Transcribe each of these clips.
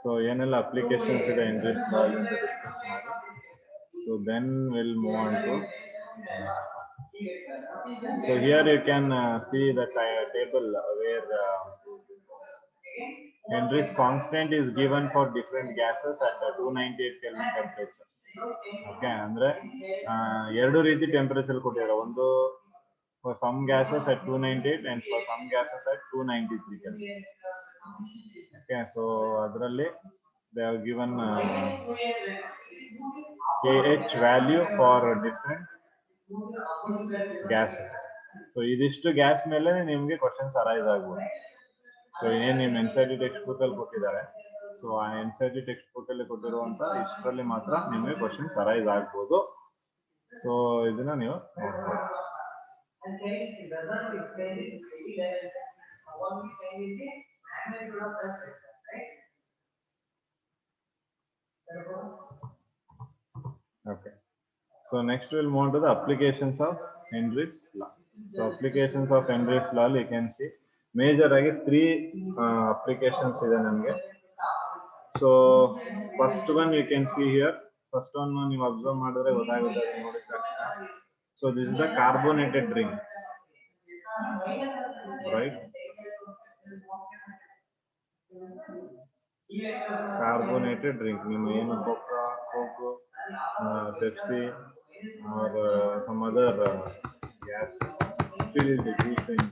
So ಏನೆಲ್ಲ applications ಇದೆ Henry's law ಅಂತ discuss ಮಾಡಿ. So then we'll move on to so here you can see the table where Henry's constant is given for different gases at 298 Kelvin temperature. Okay, ಅಂದ್ರೆ ಎರಡು ರೀತಿ temperature ಕೊಟ್ಟಿದ್ದಾರೆ. ಒಂದು for some gases at 298 and for some gases at 293 Kelvin. Okay, so ಅದರಲ್ಲಿ they have given KH value for different gases. So ಇದಿಷ್ಟು gas ಮೇಲೆ ನಿಮಗೆ questions arise ಆಗ್ಬೋದು. ಸೊ ಏನ್ ನಿಮ್ NCERT ಟೆಕ್ಸ್ಟ್ ಬುಕ್ ಅಲ್ಲಿ ಕೊಟ್ಟಿದ್ದಾರೆ, ಸೊ ಆ NCERT ಟೆಕ್ಸ್ಟ್ ಬುಕ್ ಅಲ್ಲಿ ಕೊಟ್ಟಿರುವಂತ ಇಷ್ಟರಲ್ಲಿ ಮಾತ್ರ ನಿಮಗೆ ಕ್ವಶನ್ಸ್ ಅರೈಸ್ ಆಗ್ಬೋದು. ಸೊ ಇದನ್ನ ನೀವು ನೋಡ್ಬೋದು. Okay. So next we'll move on to the applications of Henry's law. So applications of Henry's law, you can see major agi three applications ಇದೆ ನಮಗೆ. So first one you can see here. First one ನೀವು observe ಮಾಡಿದ್ರೆ ಗೊತ್ತಾಗುತ್ತೆ ನೋಡಿದ ತಕ್ಷಣ. So this is the carbonated drink, right? Carbonated drink. ನಿಮ್ಮ ಏನು Coca, Coke, Pepsi or some other gas filled juice in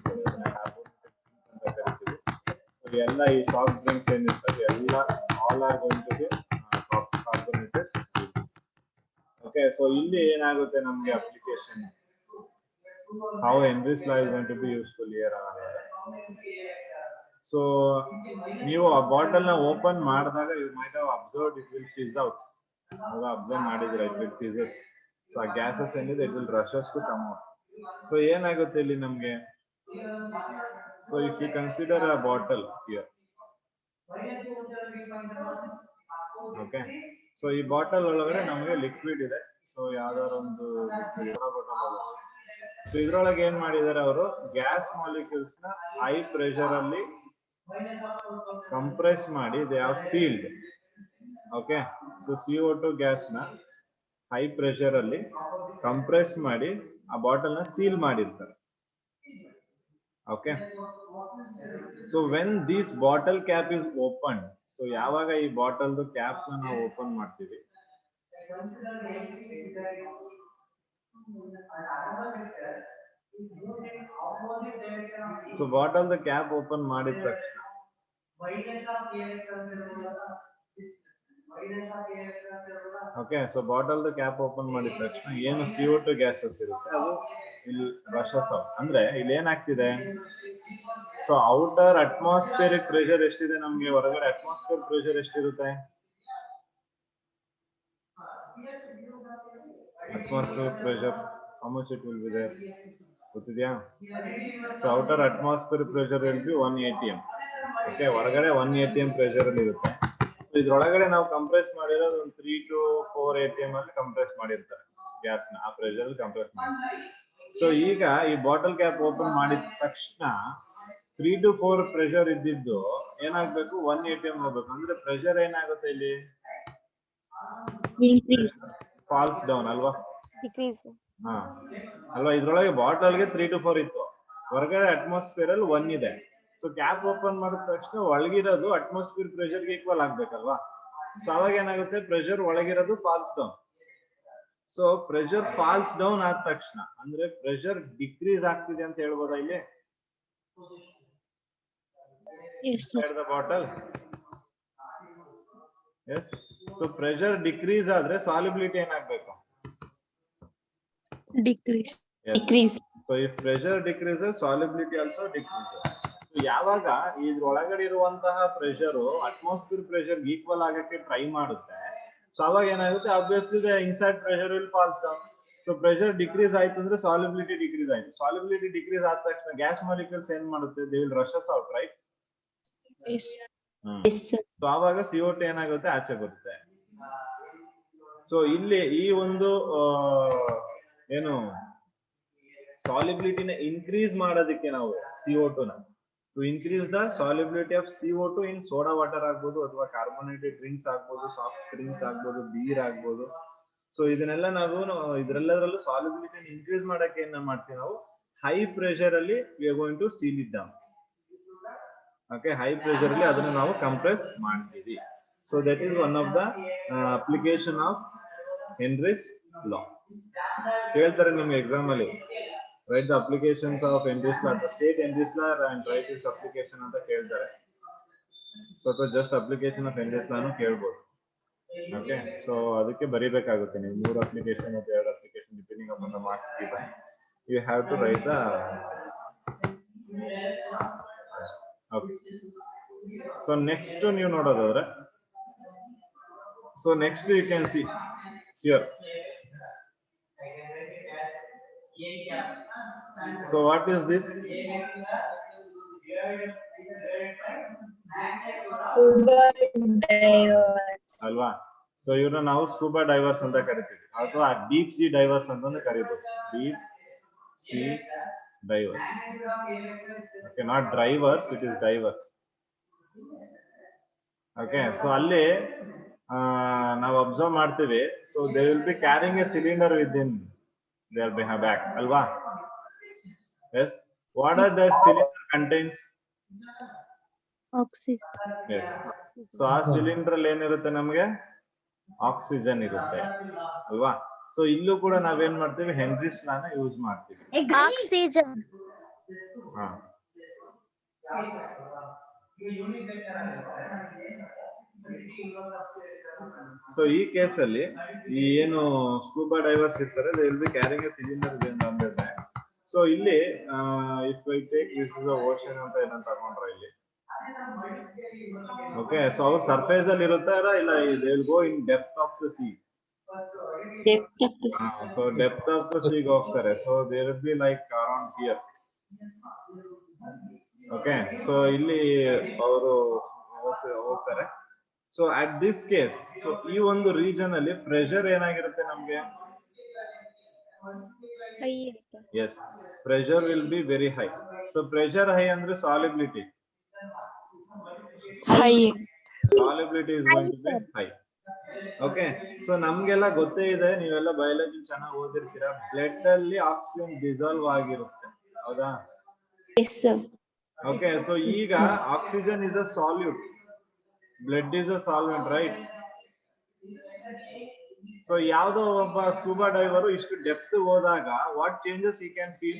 ಎಲ್ಲ ಈ ಸಾಫ್ಟ್ ಡ್ರಿಂಕ್ಸ್ ಏನಿರ್ತವೆ ಎಲ್ಲ all are going to be carbonated. Okay, so ಇಲ್ಲಿ ಏನಾಗುತ್ತೆ ನಮಗೆ application how Henry's law is going to be useful here ಅನ್ನೋದು. ಸೊ ನೀವು ಆ ಬಾಟಲ್ ನ ಓಪನ್ ಮಾಡಿದಾಗ you might have observed it will fizz out. Observe ಮಾಡಿದ್ರೆ ಇಟ್ ವಿಲ್ ಫಿಸಸ್. ಸೊ ಆ ಗ್ಯಾಸಸ್ ಏನಿದೆ it will rushes to come out. So ಏನಾಗುತ್ತೆ ಇಲ್ಲಿ ನಮ್ಗೆ, so if you consider a bottle here, okay, so ಈ bottle ಒಳಗಡೆ ನಮಗೆ liquid ಇದೆ. ಸೊ ಯಾವ್ದಾರ ಒಂದು ಬಾಟಲ್, ಸೊ ಇದ್ರೊಳಗೆ ಏನ್ ಮಾಡಿದ್ದಾರೆ ಅವರು, ಗ್ಯಾಸ್ ಮಾಲಿಕ್ಯೂಲ್ಸ್ ನ ಹೈ ಪ್ರೆಷರ್ ಅಲ್ಲಿ ಕಂಪ್ರೆಸ್ ಮಾಡಿ they have sealed. Okay, so CO2 gas ನ ಹೈ ಪ್ರೆಷರ್ ಅಲ್ಲಿ ಕಂಪ್ರೆಸ್ ಮಾಡಿ ಆ ಬಾಟಲ್ ನ ಸೀಲ್ ಮಾಡಿರ್ತಾರೆ. Okay, so when this bottle cap is open, so ಯಾವಾಗ ಈ ಬಾಟಲ್ ಕ್ಯಾಪ್ ನ ನಾವು ಓಪನ್ ಮಾಡ್ತೀವಿ, ಸೊ ಬಾಟಲ್ ಕ್ಯಾಪ್ ಓಪನ್ ಮಾಡಿದ ತಕ್ಷಣ okay, so bottle cap open ಮಾಡಿದ ತಕ್ಷಣ ಏನು CO2 ಗ್ಯಾಸಸ್ ಇರುತ್ತೆ ಅದು ಇಲ್ಲಿ ರಶಸ್ ಔಟ್. ಅಂದ್ರೆ ಇಲ್ಲಿ ಏನಾಗ್ತಿದೆ, ಸೊ ಔಟರ್ ಅಟ್ಮಾಸ್ಫಿಯರಿಕ್ ಪ್ರೆಷರ್ ಎಷ್ಟಿದೆ ನಮ್ಗೆ, ಹೊರಗಡೆ ಅಟ್ಮಾಸ್ಫಿಯರ್ ಪ್ರೆಷರ್ ಎಷ್ಟಿರುತ್ತೆ, atmospheric pressure, how much it will be there, ಗೊತ್ತಿದ್ಯಾ? So outer atmosphere pressure will be 1 atm. Okay, ಹೊರಗಡೆ 1 atm ಪ್ರೆಷರ್ ಅಲ್ಲಿ ಇರುತ್ತೆ. ಸೊ ಇದ್ರೊಳಗಡೆ ನಾವು ಕಂಪ್ರೆಸ್ ಮಾಡಿರೋದು ಒಂದು 3 to 4 atm ಅಲ್ಲಿ ಕಂಪ್ರೆಸ್ ಮಾಡಿರ್ತಾರೆ ಗ್ಯಾಸ್ ನ, ಆ ಪ್ರೆಷರ್ ಅಲ್ಲಿ ಕಂಪ್ರೆಸ್ ಮಾಡಿ. ಸೊ ಈಗ ಈ ಬಾಟಲ್ ಕ್ಯಾಪ್ ಓಪನ್ ಮಾಡಿದ ತಕ್ಷಣ 3 to 4 ಪ್ರೆಷರ್ ಇದ್ದಿದ್ದು ಏನಾಗ್ಬೇಕು, 1 atm ಹೋಗ್ಬೇಕು. ಅಂದ್ರೆ ಪ್ರೆಷರ್ ಏನಾಗುತ್ತೆ ಇಲ್ಲಿ, ಫಾಲ್ಸ್ ಡೌನ್ ಅಲ್ವಾ, ಹಾ ಅಲ್ವಾ. ಇದ್ರೊಳಗೆ ಬಾಟಲ್ಗೆ 3 to 4 ಇತ್ತು, ಹೊರಗಡೆ ಅಟ್ಮಾಸ್ಫಿಯರ್ ಅಲ್ಲಿ 1 ಇದೆ. ಸೊ ಕ್ಯಾಪ್ ಓಪನ್ ಮಾಡಿದ ತಕ್ಷಣ ಒಳಗಿರೋದು ಅಟ್ಮಾಸ್ಫಿಯರ್ ಪ್ರೆಷರ್ಗೆ ಈಕ್ವಲ್ ಆಗ್ಬೇಕಲ್ವಾ. ಸೊ ಅವಾಗ ಏನಾಗುತ್ತೆ, ಪ್ರೆಷರ್ ಒಳಗಿರೋದು falls down. So pressure falls down ಆದ ತಕ್ಷಣ ಅಂದ್ರೆ ಪ್ರೆಷರ್ ಡಿಕ್ರೀಸ್ ಆಗ್ತಿದೆ ಅಂತ ಹೇಳ್ಬೋದಾ ಇಲ್ಲಿ? Bottle yes. So pressure decrease ಆದ್ರೆ ಸಾಲಿಬಿಲಿಟಿ ಏನಾಗ್ಬೇಕು, decrease. So if pressure decreases solubility also decreases. So ಯಾವಾಗ ಇದ್ರೊಳಗಡೆ ಇರುವಂತಹ ಪ್ರೆಷರ್ ಅಟ್ಮಾಸ್ಫಿಯರ್ ಪ್ರೆಷರ್ ಈಕ್ವಲ್ ಆಗಕ್ಕೆ ಟ್ರೈ ಮಾಡುತ್ತೆ, ಸೊ ಅವಾಗ ಏನಾಗುತ್ತೆ, obviously the inside pressure will falls down. So pressure decrease ಆಯ್ತು ಅಂದ್ರೆ ಸಾಲಿಬಿಲಿಟಿ ಡಿಕ್ರೀಸ್ ಆಯ್ತು. ಸಾಲಿಬಿಲಿಟಿ ಡಿಕ್ರೀಸ್ ಆದ ತಕ್ಷಣ ಗ್ಯಾಸ್ ಮಾಲಿಕ್ಯೂಲ್ಸ್ ಏನ್ ಮಾಡುತ್ತೆ, they will rushes out, right? So ಆವಾಗ CO2 ಏನಾಗುತ್ತೆ, ಆಚೆ ಬರುತ್ತೆ. ಸೊ ಇಲ್ಲಿ ಈ ಒಂದು ಏನು ಸಾಲಿಬಿಲಿಟಿನ ಇನ್ಕ್ರೀಸ್ ಮಾಡೋದಕ್ಕೆ ನಾವು CO2 ನ to increase the solubility of CO2 in soda water ಆಗ್ಬೋದು, ಅಥವಾ ಕಾರ್ಬೋನೇಟೆಡ್ ಡ್ರಿಂಕ್ಸ್ ಆಗ್ಬೋದು, ಸಾಫ್ಟ್ ಡ್ರಿಂಕ್ಸ್ ಆಗ್ಬೋದು, ಬೀರ್ ಆಗ್ಬೋದು. ಸೊ ಇದನ್ನೆಲ್ಲ ನಾವು ಇದ್ರೆಲ್ಲದರಲ್ಲೂ ಸಾಲ್ಯುಬಿಲಿಟಿ ಇನ್ಕ್ರೀಸ್ ಮಾಡಕ್ಕೆ ಏನ್ ಮಾಡ್ತೀವಿ ನಾವು, ಹೈ ಪ್ರೆಷರ್ ಅಲ್ಲಿ we are going to seal it down. Okay, high pressure ಅಲ್ಲಿ ಅದನ್ನ ನಾವು ಕಂಪ್ರೆಸ್ ಮಾಡ್ತೀವಿ. So that is one of the application of Henry's law. ಕೇಳ್ತಾರೆ ನಿಮ್ಗೆ ಎಕ್ಸಾಮ್ ಅಲ್ಲಿ, right the applications of Henry's law, state Henry's law and write is application ಅಂತ ಕೇಳ್ತಾರೆ. So ಅಥವಾ ಜಸ್ಟ್ ಅಪ್ಲಿಕೇಶನ್ ಆಫ್ ಹೆನ್ರಿಸ್ ಲಾನು ಕೇಳ್ಬೋದು. ಓಕೆ, ಸೊ ಅದಕ್ಕೆ ಬರಿಬೇಕಾಗುತ್ತೆ ನೀವು 3 ಅಪ್ಲಿಕೇಶನ್ ಮತ್ತು 2 application depending upon the marks given. You have to write the. Okay, so next ನೀವು ನೋಡೋದಾದ್ರೆ, so next you can see here. So what is this? Scuba divers. ಅಲ್ವಾ? So ಇವ್ರನ್ನ ನಾವು ಸ್ಕೂಬಾ ಡೈವರ್ಸ್ ಅಂತ ಕರಿತೀವಿ, ಅಥವಾ ಡೀಪ್ ಸಿ ಡೈವರ್ಸ್ ಅಂತ ಕರಿಬಹುದು. Deep sea divers. Okay, not drivers, it is divers. Okay, so ಅಲ್ಲಿ ನಾವು ಅಬ್ಸರ್ವ್ ಮಾಡ್ತೀವಿ. So they will be carrying a cylinder with in their back, alwa? Yes. What are the cylinder contains? Oxygen. Yes. So ಆ cylinder ಅಲ್ಲಿ ಏನಿರುತ್ತೆ, ನಮಗೆ oxygen ಇರುತ್ತೆ ಅಲ್ವಾ? So ಇಲ್ಲೂ ಕೂಡ ನಾವೇನ್ ಮಾಡ್ತೀವಿ, ಹೆನ್ರಿಸ್ ಲಾನ ಯೂಸ್ ಮಾಡ್ತೀವಿ. Oxygen. ಹಾ, ಸೊ ಈ ಕೇಸ್ ಅಲ್ಲಿ ಈ ಏನು ಸ್ಕೂಬಾ ಡೈವರ್ಸ್ ಇರ್ತಾರೆ, they will be carrying a cylinder on their back. So ಇಲ್ಲಿ if I take this is a ocean ಅಂತ ಏನಂತ ತಗೊಂಡ್ರೆ ಇಲ್ಲಿ, ಓಕೆ, ಸೊ ಅವ್ರು ಸರ್ಫೇಸ್ ಅಲ್ಲಿ ಇರುತ್ತಾರ ಇಲ್ಲ, they will go in depth of the sea. So depth of the ಸಿಗೆ ಹೋಗ್ತಾರೆ. So they will be like around here. Okay, so ಇಲ್ಲಿ ಅವರು ಹೋಗ್ತಾರೆ. So at this case, so ಈ ಒಂದು ರೀಜನ್ ಅಲ್ಲಿ ಪ್ರೆಷರ್ ಏನಾಗಿರುತ್ತೆ ನಮ್ಗೆ? Yes, pressure will be very high. So pressure high ಅಂದ್ರೆ solubility solubility is going to be high. Okay, so ನಮ್ಗೆಲ್ಲ ಗೊತ್ತೇ ಇದೆ, ನೀವೆಲ್ಲ ಬಯಾಲಜಿ ಚೆನ್ನಾಗಿ ಓದಿರ್ತೀರಾ, ಬ್ಲಡ್ ಅಲ್ಲಿ ಆಕ್ಸಿಜನ್ ಡಿಸಾಲ್ವ್ ಆಗಿರುತ್ತೆ, ಹೌದಾ? ಓಕೆ, ಸೊ ಈಗ oxygen is a salute, blood is a solvent, right? So ಯಾವ್ದೋ ಒಬ್ಬ ಸ್ಕೂಬಾ ಡೈವರು ಇಷ್ಟು ಡೆಪ್ತ್ ಹೋದಾಗ what changes he can feel?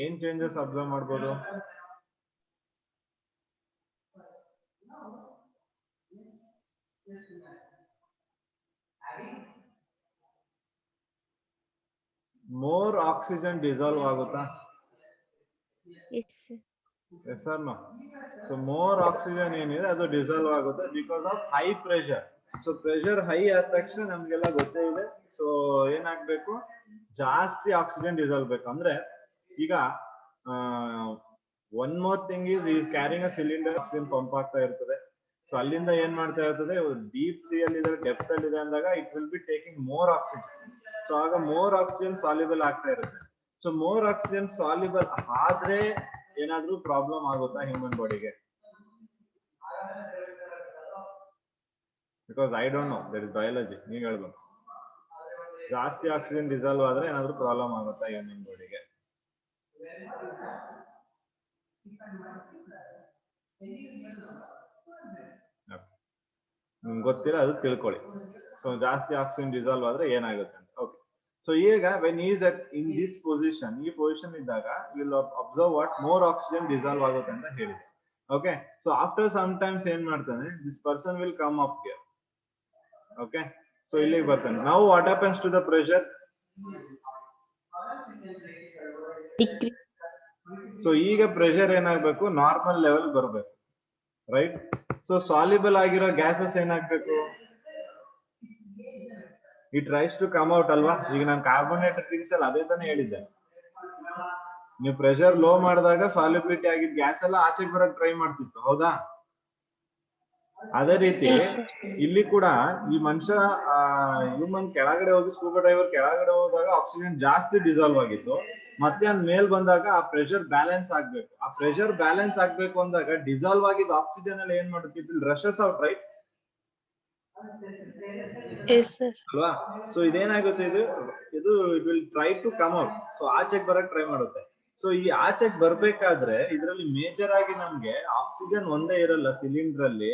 ಏನ್ ಚೇಂಜಸ್ ಅಬ್ಸರ್ವ್ ಮಾಡ್ಬೋದು? ಮೋರ್ ಆಕ್ಸಿಜನ್ ಡಿಸಾಲ್ವ್ ಆಗುತ್ತಾ? Yes or no? So more oxygen ಏನಿದೆ ಅದು ಡಿಸಾಲ್ವ್ ಆಗುತ್ತೆ because of high pressure. So pressure high ಆದ ತಕ್ಷಣ ನಮ್ಗೆಲ್ಲ ಗೊತ್ತೇ ಇದೆ. ಸೊ ಏನಾಗ್ಬೇಕು, ಜಾಸ್ತಿ ಆಕ್ಸಿಜನ್ ಡಿಸಾಲ್ವ್ ಬೇಕು. ಅಂದ್ರೆ ಈಗ one more thing is carrying a cylinder, oxygen pump ಆಗ್ತಾ ಇರ್ತದೆ. ಸೊ ಅಲ್ಲಿಂದ ಏನ್ ಮಾಡ್ತಾ ಇರ್ತದೆ, ಡೀಪ್ ಸಿ ಅಲ್ಲಿ ಇದೆ, ಡೆಪ್ತ್ ಅಲ್ಲಿ ಇದೆ ಅಂದಾಗ it will be taking more oxygen. So ಆಗ ಮೋರ್ ಆಕ್ಸಿಜನ್ ಸಾಲ್ಯುಬಲ್ ಆಗ್ತಾ ಇರುತ್ತೆ. ಸೊ ಮೋರ್ ಆಕ್ಸಿಜನ್ ಸಾಲ್ಯುಬಲ್ ಆದ್ರೆ ಏನಾದ್ರೂ ಪ್ರಾಬ್ಲಮ್ ಆಗುತ್ತಾ ಹ್ಯೂಮನ್ ಬಾಡಿಗೆ? Because I don't know, that is biology, ನೀವ್ ಹೇಳ್ಬೇಕು. ಜಾಸ್ತಿ ಆಕ್ಸಿಜನ್ ಡಿಸಾಲ್ವ್ ಆದ್ರೆ ಏನಾದ್ರೂ ಪ್ರಾಬ್ಲಮ್ ಆಗುತ್ತಾ ಹ್ಯೂಮನ್ ಬಾಡಿಗೆ? ನಿಮ್ಗೆ ಗೊತ್ತಿಲ್ಲ, ಅದು ತಿಳ್ಕೊಳ್ಳಿ. ಸೊ ಜಾಸ್ತಿ ಆಕ್ಸಿಜನ್ ಡಿಸಾಲ್ವ್ ಆದ್ರೆ ಏನಾಗುತ್ತೆ ಅಂತ. ಓಕೆ, ಸೊ ಈಗ when is at in this position, ಈ ಪೊಸಿಷನ್ ಇದ್ದಾಗ will observe what more oxygen dissolve ಆಗುತ್ತೆ ಅಂತ ಹೇಳಿದೆ. Okay, so after some times ಏನ್ ಮಾಡ್ತಾನೆ, this person will come up here. Okay, so ಇಲ್ಲಿಗೆ ಬರ್ತಾನೆ. ನಾವು what happens to the pressure? So ಈಗ ಪ್ರೆಷರ್ ಏನಾಗ್ಬೇಕು, ನಾರ್ಮಲ್ ಲೆವೆಲ್ ಬರ್ಬೇಕು, ರೈಟ್? ಸೊ ಸಾಲ್ಯುಬಲ್ ಆಗಿರೋ ಗ್ಯಾಸಸ್ ಏನಾಗ್ಬೇಕು, it rise to come out ಅಲ್ವಾ? ಈಗ ನಾನು ಕಾರ್ಬೋನೇಟೆಡ್ ಡ್ರಿಂಕ್ಸ್ ಅಲ್ಲಿ ಅದೇ ತಾನೇ ಹೇಳಿದ್ದೆ. ನೀವು ಪ್ರೆಷರ್ ಲೋ ಮಾಡಿದಾಗ ಸಾಲ್ಯುಬಿಲಿಟಿ ಆಗಿದ್ದ ಗ್ಯಾಸ್ ಎಲ್ಲ ಆಚೆಗೆ ಬರಕ್ ಟ್ರೈ ಮಾಡ್ತಿತ್ತು, ಹೌದಾ? ಅದೇ ರೀತಿ Yes, sir. ಇಲ್ಲಿ ಕೂಡ ಈ ಮನುಷ್ಯ ಹ್ಯೂಮನ್ ಕೆಳಗಡೆ ಹೋಗಿ ಸ್ಕೂಬಾ ಡೈವರ್ ಕೆಳಗಡೆ ಹೋದಾಗ ಆಕ್ಸಿಜನ್ ಜಾಸ್ತಿ ಡಿಸಾಲ್ವ್ ಆಗಿತ್ತು. ಮತ್ತೆ ಅದ್ ಮೇಲ್ ಬಂದಾಗ ಆ ಪ್ರೆಷರ್ ಬ್ಯಾಲೆನ್ಸ್ ಆಗ್ಬೇಕು. ಆ ಪ್ರೆಷರ್ ಬ್ಯಾಲೆನ್ಸ್ ಆಗ್ಬೇಕು ಅಂದಾಗ ಡಿಸಾಲ್ವ್ ಆಗಿದ್ದ ಆಕ್ಸಿಜನ್ ಅಲ್ಲಿ ಏನ್ ಮಾಡುತ್ತೆ, it will rushes out, right? Yes, sir. ಅಲ್ವಾ? ಸೊ ಇದೇನಾಗುತ್ತೆ, ಇದು it will try to come out. So ಆಚೆಗೆ ಬರಕ್ ಟ್ರೈ ಮಾಡುತ್ತೆ. ಸೊ ಈ ಆಚೆಗೆ ಬರ್ಬೇಕಾದ್ರೆ ಇದರಲ್ಲಿ ಮೇಜರ್ ಆಗಿ ನಮ್ಗೆ ಆಕ್ಸಿಜನ್ ಒಂದೇ ಇರಲ್ಲ ಸಿಲಿಂಡರ್ ಅಲ್ಲಿ.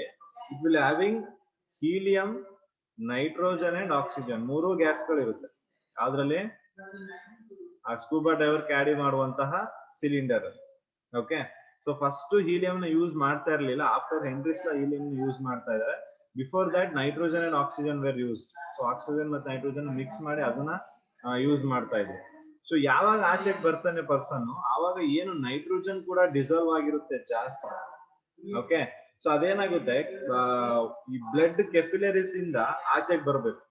It will having helium, nitrogen and oxygen, 3 ಗ್ಯಾಸ್ಗಳು ಇರುತ್ತೆ ಅದ್ರಲ್ಲಿ ಆ ಸ್ಕೂಬಾ ಡೈವರ್ ಕ್ಯಾರಿ ಮಾಡುವಂತಹ cylinder. Okay, so first helium ನ ಯೂಸ್ ಮಾಡ್ತಾ ಇರ್ಲಿಲ್ಲ. ಆಫ್ಟರ್ ಹೆನ್ರಿಸ್ ಹೀಲಿಯಂ ಯೂಸ್ ಮಾಡ್ತಾ ಇದ್ದಾರೆ. Before that nitrogen and oxygen were used. So oxygen ಮತ್ತೆ ನೈಟ್ರೋಜನ್ ಮಿಕ್ಸ್ ಮಾಡಿ ಅದನ್ನ ಯೂಸ್ ಮಾಡ್ತಾ ಇದ್ರು. ಸೊ ಯಾವಾಗ ಆಚೆಗೆ ಬರ್ತಾನೆ ಪರ್ಸನ್, ಆವಾಗ ಏನು ನೈಟ್ರೋಜನ್ ಕೂಡ ಡಿಸಾಲ್ವ್ ಆಗಿರುತ್ತೆ ಜಾಸ್ತಿ. ಓಕೆ, ಸೊ ಅದೇನಾಗುತ್ತೆ, ಈ ಬ್ಲಡ್ ಕೆಪಿಲರೀಸ್ ಇಂದ ಆಚೆಗೆ ಬರ್ಬೇಕು.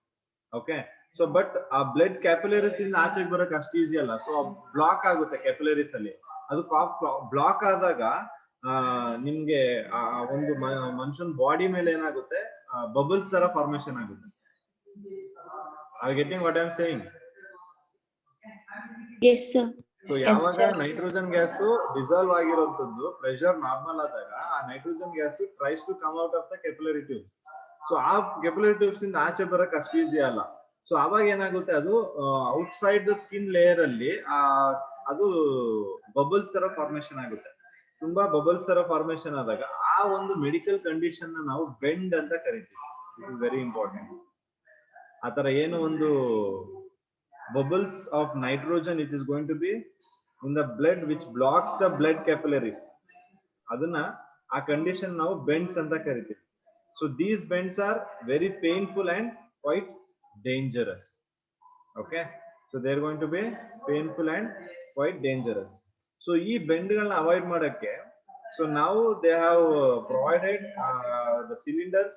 ಓಕೆ, ಸೊ ಬಟ್ ಆ ಬ್ಲಡ್ ಕ್ಯಾಪಿಲರೀಸ್ ಇಂದ ಆಚೆಗೆ ಬರಕ್ ಅಷ್ಟು ಈಸಿ ಅಲ್ಲ. ಸೊ ಬ್ಲಾಕ್ ಆಗುತ್ತೆ ಕ್ಯಾಪಿಲರೀಸ್ ಅಲ್ಲಿ. ಅದು ಬ್ಲಾಕ್ ಆದಾಗ ನಿಮ್ಗೆ ಒಂದು ಮನುಷ್ಯನ್ ಬಾಡಿ ಮೇಲೆ ಏನಾಗುತ್ತೆ, ಬಬಲ್ಸ್ ತರ ಫಾರ್ಮೇಶನ್ ಆಗುತ್ತೆ. Are getting what I am saying? Yes, sir. So ಯಾವಾಗ ನೈಟ್ರೋಜನ್ ಗ್ಯಾಸ್ ಡಿಸಾಲ್ವ್ ಆಗಿರೋಂಥದ್ದು ಪ್ರೆಷರ್ ನಾರ್ಮಲ್ ಆದಾಗ ಆ nitrogen gas tries to come out of the capillary tube. So ಆ ಕೆಪಿಲರಿ ಟ್ಯೂಬ್ಸ್ ಇಂದ ಆಚೆ ಬರಕ್ ಅಷ್ಟು ಈಸಿ ಅಲ್ಲ. ಸೊ ಅವಾಗ ಏನಾಗುತ್ತೆ, ಅದು ಔಟ್ಸೈಡ್ ದ ಸ್ಕಿನ್ ಲೇಯರ್ ಅಲ್ಲಿ ಅದು ಬಬಲ್ಸ್ ತರ ಫಾರ್ಮೇಶನ್ ಆಗುತ್ತೆ. ತುಂಬಾ ಬಬಲ್ಸ್ ತರ ಫಾರ್ಮೇಶನ್ ಆದಾಗ ಆ ಒಂದು ಮೆಡಿಕಲ್ ಕಂಡೀಷನ್ ನಾವು ಬೆಂಡ್ ಅಂತ ಕರಿತೀವಿ. It is very important. ಆತರ ಏನು ಒಂದು bubbles of nitrogen which is going to be in the blood which blocks the blood capillaries, adana a condition now bends anta kariತೀವಿ. So these bends are very painful and quite dangerous. Okay, so they are going to be painful and quite dangerous. So ee bend galna avoid ಮಾಡಕ್ಕೆ, so now they have provided the cylinders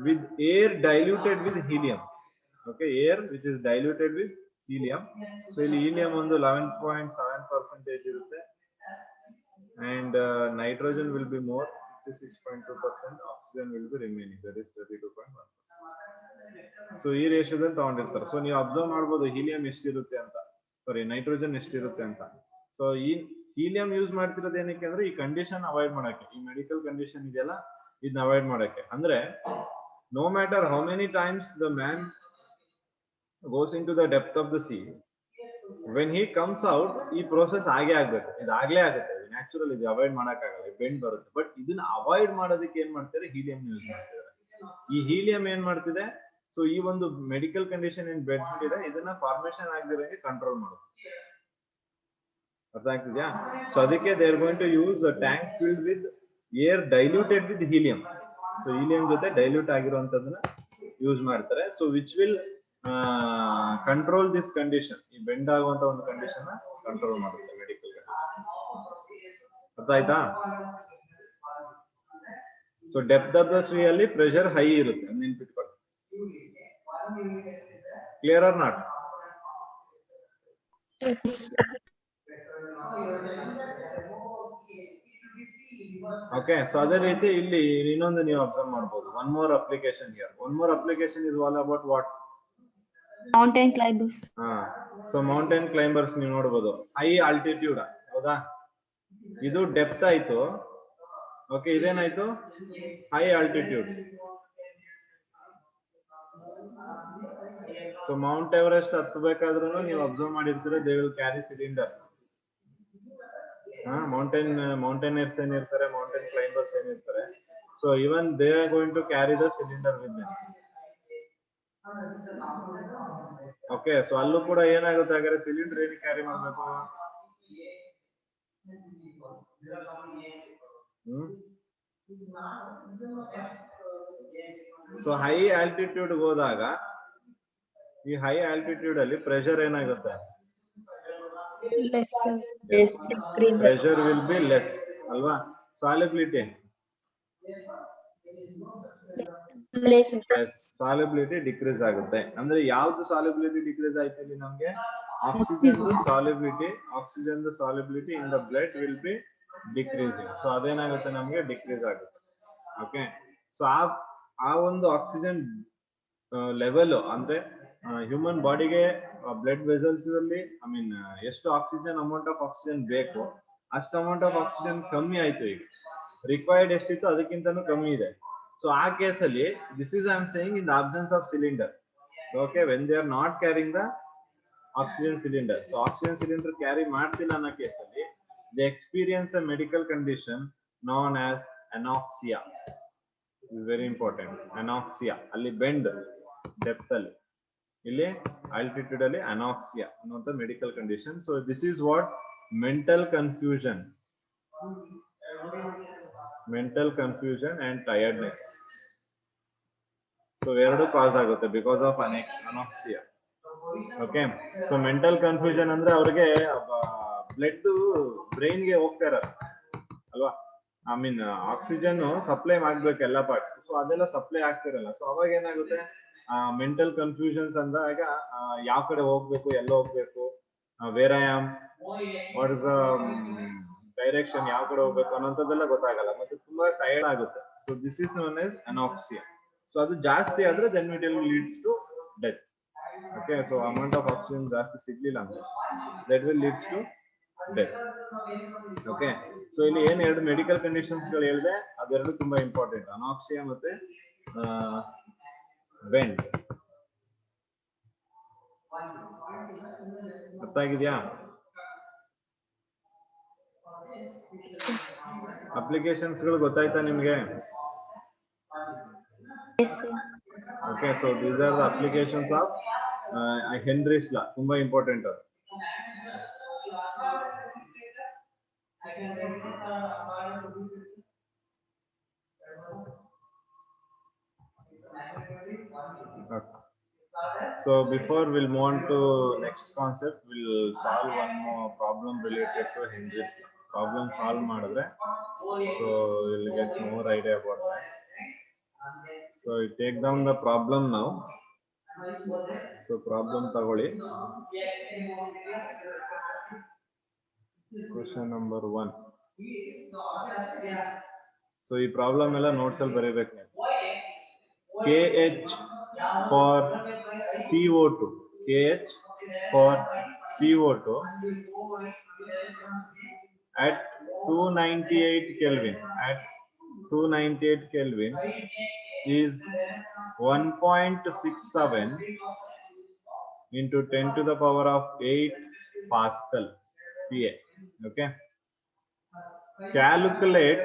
with air diluted with helium. Okay, air which is diluted with helium. So ಇಲ್ಲಿ helium ಒಂದು 11.7% ಇರುತ್ತೆ and nitrogen will be more, 56.2%. oxygen will be remaining, that is 32.1%. so ಈ ರೇಷಿಯೋದಲ್ಲಿ ತಗೊಂಡಿರ್ತಾರೆ. So ನೀವು observe ಮಾಡಬಹುದು helium ಎಷ್ಟಿರುತ್ತೆ ಅಂತ, ಸಾರಿ nitrogen ಎಷ್ಟಿರುತ್ತೆ ಅಂತ. ಸೊ ಈ ಹೀಲಿಯಂ ಯೂಸ್ ಮಾಡ್ತಿರೋದು ಏನಕ್ಕೆ ಅಂದ್ರೆ ಈ ಕಂಡೀಷನ್ ಅವಾಯ್ಡ್ ಮಾಡಕ್ಕೆ, ಈ ಮೆಡಿಕಲ್ ಕಂಡೀಷನ್ ಇದೆಯಲ್ಲ ಇದನ್ನ ಅವಾಯ್ಡ್ ಮಾಡಕ್ಕೆ. ಅಂದ್ರೆ no matter how many times the man goes into the depth of the sea, when he comes out ಈ ಪ್ರೋಸೆಸ್ ಆಗೇ ಆಗ್ಬೇಕು, ಇದಾಗ್ಲೇ ಆಗುತ್ತೆ. ನ್ಯಾಚುರಲ್, ಇದು ಅವಾಯ್ಡ್ ಮಾಡಕ್ ಆಗಲ್ಲ, ಬೆಂಡ್ ಬರುತ್ತೆ. ಬಟ್ ಇದನ್ನ ಅವಾಯ್ಡ್ ಮಾಡೋದಕ್ಕೆ ಏನ್ ಮಾಡ್ತಾರೆ, ಹೀಲಿಯಂ ಯೂಸ್ ಮಾಡ್ತಿದ್ದಾರೆ. ಈ ಹೀಲಿಯಂ ಏನ್ ಮಾಡ್ತಿದೆ, ಸೊ ಈ ಒಂದು ಮೆಡಿಕಲ್ ಕಂಡೀಷನ್ ಏನ್ ಬೆಡ್ ಇದೆ ಇದನ್ನ ಫಾರ್ಮೇಶನ್ ಆಗದಿರಂಗೆ ಕಂಟ್ರೋಲ್ ಮಾಡುತ್ತೆ. ಅರ್ಥ ಆಗ್ತಿದ್ಯಾ? ಸೊ ಅದಕ್ಕೆ they are going to use a tank filled with air diluted with helium. So helium ಜೊತೆ ಡೈಲ್ಯೂಟ್ ಆಗಿರುವಂತದನ್ನ ಯೂಸ್ ಮಾಡ್ತಾರೆ. So which will control this condition, ಈ ಬೆಂಡ್ ಆಗುವಂತ ಒಂದು ಕಂಡೀಷನ್ ಕಂಟ್ರೋಲ್ ಮಾಡುತ್ತೆ ಮೆಡಿಕಲ್ ಕಂಡೀಷನ್. ಅರ್ಥ ಆಯ್ತಾ? So depth of the sea ಅಲ್ಲಿ ಪ್ರೆಷರ್ ಹೈ ಇರುತ್ತೆ, ನೆನ್ಪಿಟ್ಕೊಳ್ಳಿ. Clear are not? Okay, so ಅದೇ ರೀತಿ ಇಲ್ಲಿ ಇನ್ನೊಂದು ನೀವು ಅಬ್ಸರ್ವ್ ಮಾಡಬಹುದು. One more application here. One more application is all about what? Mountain climbers. So mountain climbers ನೀವು ನೋಡಬಹುದು. ಹೈ ಆಲ್ಟಿಟ್ಯೂಡ್, ಹೌದಾ? ಇದು ಡೆಪ್ತ್ ಆಯ್ತು. ಓಕೆ, ಇದೇನಾಯ್ತು? High altitude. So Mount Everest ಹತ್ತಬೇಕಾದ್ರೂ ನೀವು ಅಬ್ಸರ್ವ್ ಮಾಡಿರ್ತೀರ, they will carry cylinder. Mountaineers ಏನಿರ್ತಾರೆ, ಮೌಂಟೇನ್ ಕ್ಲೈಂಬರ್ಸ್ ಏನಿರ್ತಾರೆ, so even they are going to carry the cylinder with them. Okay, so ಅಲ್ಲೂ ಕೂಡ ಏನಾಗುತ್ತೆ, ಹಾಗಾದ್ರೆ ಸಿಲಿಂಡರ್ ಏನು ಕ್ಯಾರಿ ಮಾಡಬೇಕು? ಸೊ ಹೈ ಆಲ್ಟಿಟ್ಯೂಡ್ ಹೋದಾಗ ಈ ಹೈ ಆಲ್ಟಿಟ್ಯೂಡ್ ಅಲ್ಲಿ ಪ್ರೆಷರ್ ಏನಾಗುತ್ತೆ? Less, sir. Yes, decreases. Pressure will be less, ಅಲ್ವಾ? Solubility? Less. Yes, solubility decrease ಆಗುತ್ತೆ. ಅಂದ್ರೆ ಯಾವ್ದು solubility decrease ಆಯ್ತು ಇಲ್ಲಿ ನಮ್ಗೆ? Oxygen solubility in the blood will be decreasing. So ಅದೇನಾಗುತ್ತೆ, ನಮ್ಗೆ ಡಿಕ್ರೀಸ್ ಆಗುತ್ತೆ. ಓಕೆ. ಸೊ ಆ ಒಂದು ಆಕ್ಸಿಜನ್ ಲೆವೆಲ್ ಅಂದ್ರೆ ಹ್ಯೂಮನ್ ಬಾಡಿಗೆ ಬ್ಲಡ್ ವೆಸಲ್ಸ್ ಅಲ್ಲಿ ಐ ಮೀನ್ ಎಷ್ಟು ಆಕ್ಸಿಜನ್ ಅಮೌಂಟ್ ಆಫ್ ಆಕ್ಸಿಜನ್ ಬೇಕು ಅಷ್ಟು ಅಮೌಂಟ್ ಆಫ್ ಆಕ್ಸಿಜನ್ ಕಮ್ಮಿ ಆಯ್ತು. ಈಗ ರಿಕ್ವೈರ್ಡ್ ಎಷ್ಟಿತ್ತು ಅದಕ್ಕಿಂತನೂ ಕಮ್ಮಿ ಇದೆ. ಸೊ ಆ ಕೇಸಲ್ಲಿ this is I am saying in the absence of cylinder. Okay, when they are not carrying the oxygen cylinder. So oxygen cylinder carry ಮಾಡ್ತಿಲ್ಲ ಅನ್ನೋ ಕೇಸಲ್ಲಿ they experience a medical condition known as anoxia. Is very important. Anoxia ಅಲ್ಲಿ bend depth ಅಲ್ಲಿ, ಇಲ್ಲಿ altitude ಅಲ್ಲಿ anoxia ಅನ್ನುವಂತ medical condition. So this is what mental confusion and tiredness. ಸೊ ಎರಡು ಕಾಸ್ ಆಗುತ್ತೆ because of anoxia. Okay. So mental confusion ಅಂದ್ರೆ ಅವ್ರಿಗೆ ಬ್ಲಡ್ ಬ್ರೈನ್ಗೆ ಹೋಗ್ತಾ ಇರಲ್ಲ ಅಲ್ವಾ. ಐ ಮೀನ್ ಆಕ್ಸಿಜನ್ ಸಪ್ಲೈ ಆಗ್ಬೇಕು ಎಲ್ಲ ಪಾರ್ಟ್. ಸೊ ಅದೆಲ್ಲ ಸಪ್ಲೈ ಆಗ್ತಿರಲ್ಲ. ಸೊ ಅವಾಗ ಏನಾಗುತ್ತೆ, ಮೆಂಟಲ್ ಕನ್ಫ್ಯೂಷನ್ಸ್ ಅಂದಾಗ ಯಾವ ಕಡೆ ಹೋಗ್ಬೇಕು, ಎಲ್ಲ ಹೋಗ್ಬೇಕು, where I am, what is the direction, ಯಾವ ಕಡೆ ಹೋಗ್ಬೇಕು ಅನ್ನೋಂಥದ್ದೆಲ್ಲ ಗೊತ್ತಾಗಲ್ಲ, ಮತ್ತೆ ತುಂಬಾ ಟೈರ್ಡ್ ಆಗುತ್ತೆ. So this is known as anoxia. So ಅದು ಜಾಸ್ತಿ ಆದ್ರೆ then it will leads to death. Okay. So amount of oxygen ಜಾಸ್ತಿ ಸಿಗ್ಲಿಲ್ಲ ಅಂದ್ರೆ that will leads to death. Okay. So ಇಲ್ಲಿ ಏನ್ ಎರಡು ಮೆಡಿಕಲ್ ಕಂಡೀಷನ್ಸ್ ಗಳು ಹೇಳಿದೆ ಅದೆರಡು ತುಂಬಾ ಇಂಪಾರ್ಟೆಂಟ್, ಅನಾಕ್ಸಿಯಾ ಮತ್ತೆ ಬೆಂಡ್. ಅರ್ಥ ಆಗಿದ್ಯಾ? ಅಪ್ಲಿಕೇಶನ್ಸ್ ಗಳು ಗೊತ್ತಾಯ್ತಾ ನಿಮ್ಗೆ? Okay. So these are the applications of Henry's law. ತುಂಬಾ ಇಂಪಾರ್ಟೆಂಟ್ ಅದು. So before we'll move on to next concept, we'll solve one more problem related to Henry's law. Problem solve ಮಾಡಿದ್ರೆ so we'll get more idea about that. So you take down the problem now. So problem ತಗೊಳ್ಳಿ. Question number 1. So ಈ problem ಎಲ್ಲ notes ಅಲ್ಲಿ ಬರೀಬೇಕು ನೀವು. KH for CO2, KH for CO2 at 298 Kelvin, at 298 Kelvin is 1.67 into 10 to the power of 8 Pascal PA. Okay. Calculate